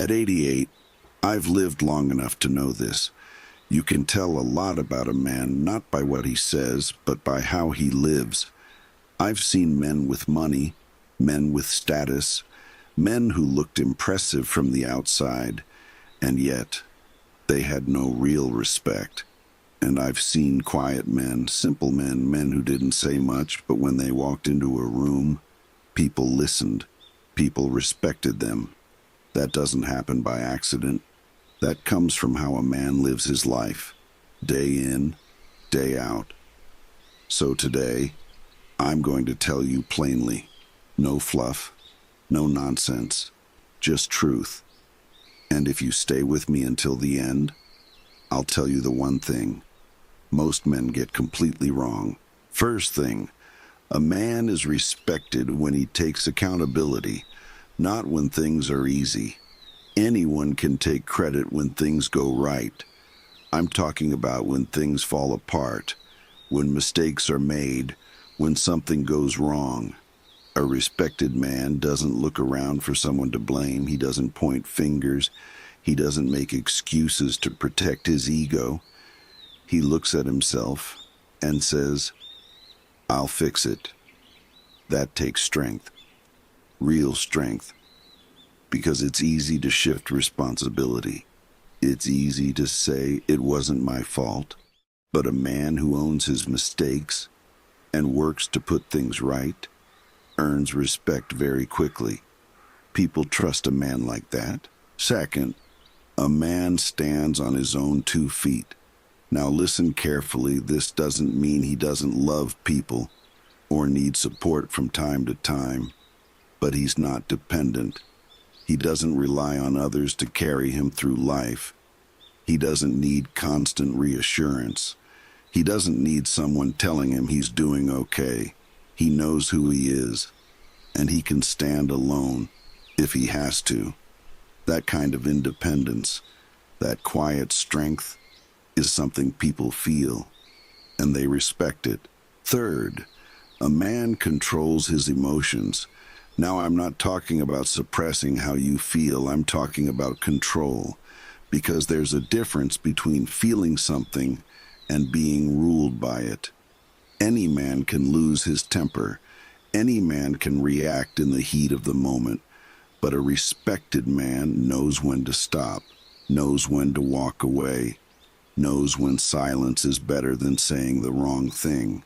At 88, I've lived long enough to know this. You can tell a lot about a man not by what he says, but by how he lives. I've seen men with money, men with status, men who looked impressive from the outside, and yet they had no real respect. And I've seen quiet men, simple men, men who didn't say much, but when they walked into a room, people listened, people respected them. That doesn't happen by accident. That comes from how a man lives his life, day in, day out. So today, I'm going to tell you plainly, no fluff, no nonsense, just truth. And if you stay with me until the end, I'll tell you the one thing most men get completely wrong. First thing, a man is respected when he takes accountability, not when things are easy. Anyone can take credit when things go right. I'm talking about when things fall apart, when mistakes are made, when something goes wrong. A respected man doesn't look around for someone to blame. He doesn't point fingers. He doesn't make excuses to protect his ego. He looks at himself and says, "I'll fix it." That takes strength, real strength, because it's easy to shift responsibility. It's easy to say it wasn't my fault, but a man who owns his mistakes and works to put things right earns respect very quickly. People trust a man like that. Second, a man stands on his own 2 feet. Now listen carefully, this doesn't mean he doesn't love people or need support from time to time, but he's not dependent. He doesn't rely on others to carry him through life. He doesn't need constant reassurance. He doesn't need someone telling him he's doing okay. He knows who he is, and he can stand alone if he has to. That kind of independence, that quiet strength, is something people feel, and they respect it. Third, a man controls his emotions. Now, I'm not talking about suppressing how you feel. I'm talking about control, because there's a difference between feeling something and being ruled by it. Any man can lose his temper. Any man can react in the heat of the moment, but a respected man knows when to stop, knows when to walk away, knows when silence is better than saying the wrong thing.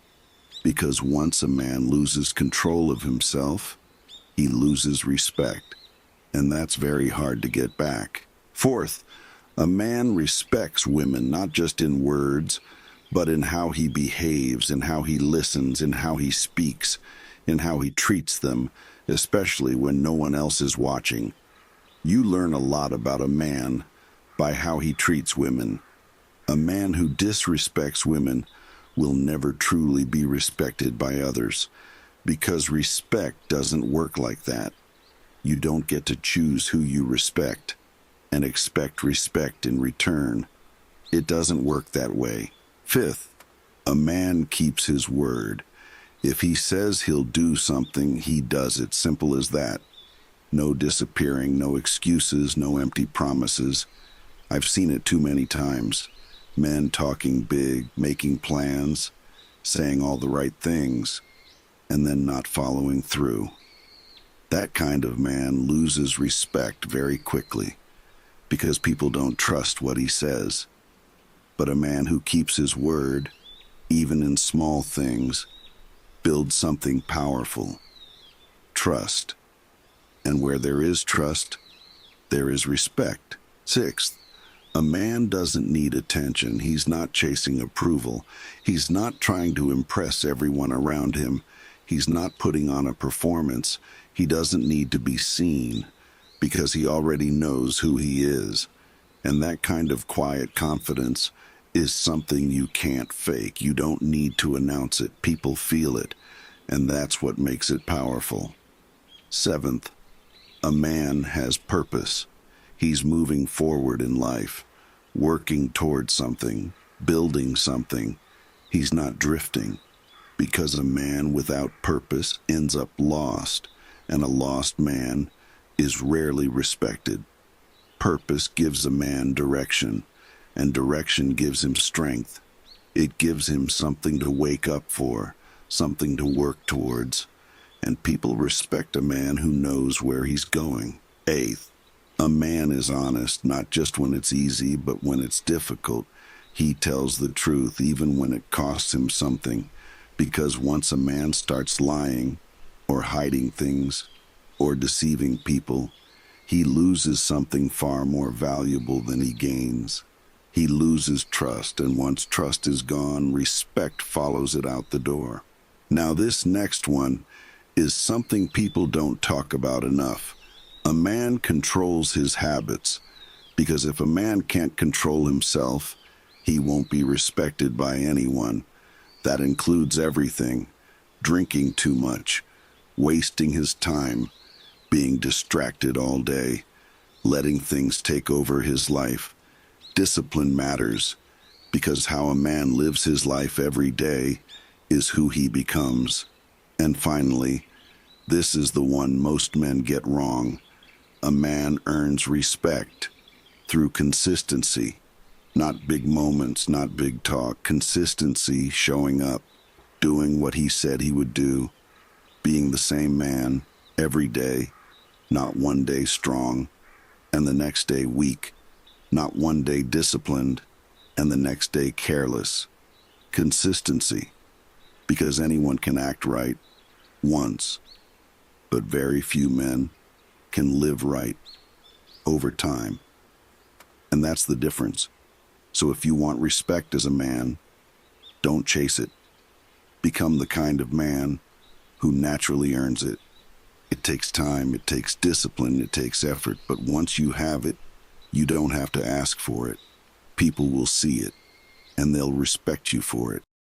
Because once a man loses control of himself, he loses respect, and that's very hard to get back. Fourth, a man respects women not just in words, but in how he behaves, in how he listens, in how he speaks, in how he treats them, especially when no one else is watching. You learn a lot about a man by how he treats women. A man who disrespects women will never truly be respected by others, because respect doesn't work like that. You don't get to choose who you respect and expect respect in return. It doesn't work that way. Fifth, a man keeps his word. If he says he'll do something, he does it. Simple as that. No disappearing, no excuses, no empty promises. I've seen it too many times. Men talking big, making plans, saying all the right things, and then not following through. That kind of man loses respect very quickly because people don't trust what he says. But a man who keeps his word, even in small things, builds something powerful. Trust. And where there is trust, there is respect. Sixth, a man doesn't need attention. He's not chasing approval. He's not trying to impress everyone around him. He's not putting on a performance. He doesn't need to be seen because he already knows who he is. And that kind of quiet confidence is something you can't fake. You don't need to announce it. People feel it, and that's what makes it powerful. Seventh, a man has purpose. He's moving forward in life, working towards something, building something. He's not drifting, because a man without purpose ends up lost, and a lost man is rarely respected. Purpose gives a man direction, and direction gives him strength. It gives him something to wake up for, something to work towards, and people respect a man who knows where he's going. Eighth, a man is honest not just when it's easy, but when it's difficult. He tells the truth even when it costs him something, because once a man starts lying, or hiding things, or deceiving people, he loses something far more valuable than he gains. He loses trust, and once trust is gone, respect follows it out the door. Now this next one is something people don't talk about enough. A man controls his habits, because if a man can't control himself, he won't be respected by anyone. That includes everything: drinking too much, wasting his time, being distracted all day, letting things take over his life. Discipline matters, because how a man lives his life every day is who he becomes. And finally, this is the one most men get wrong. A man earns respect through consistency. Not big moments, not big talk. Consistency, showing up, doing what he said he would do, being the same man every day, not one day strong and the next day weak, not one day disciplined and the next day careless. Consistency, because anyone can act right once, but very few men can live right over time. And that's the difference. So if you want respect as a man, don't chase it. Become the kind of man who naturally earns it. It takes time, it takes discipline, it takes effort, but once you have it, you don't have to ask for it. People will see it, and they'll respect you for it.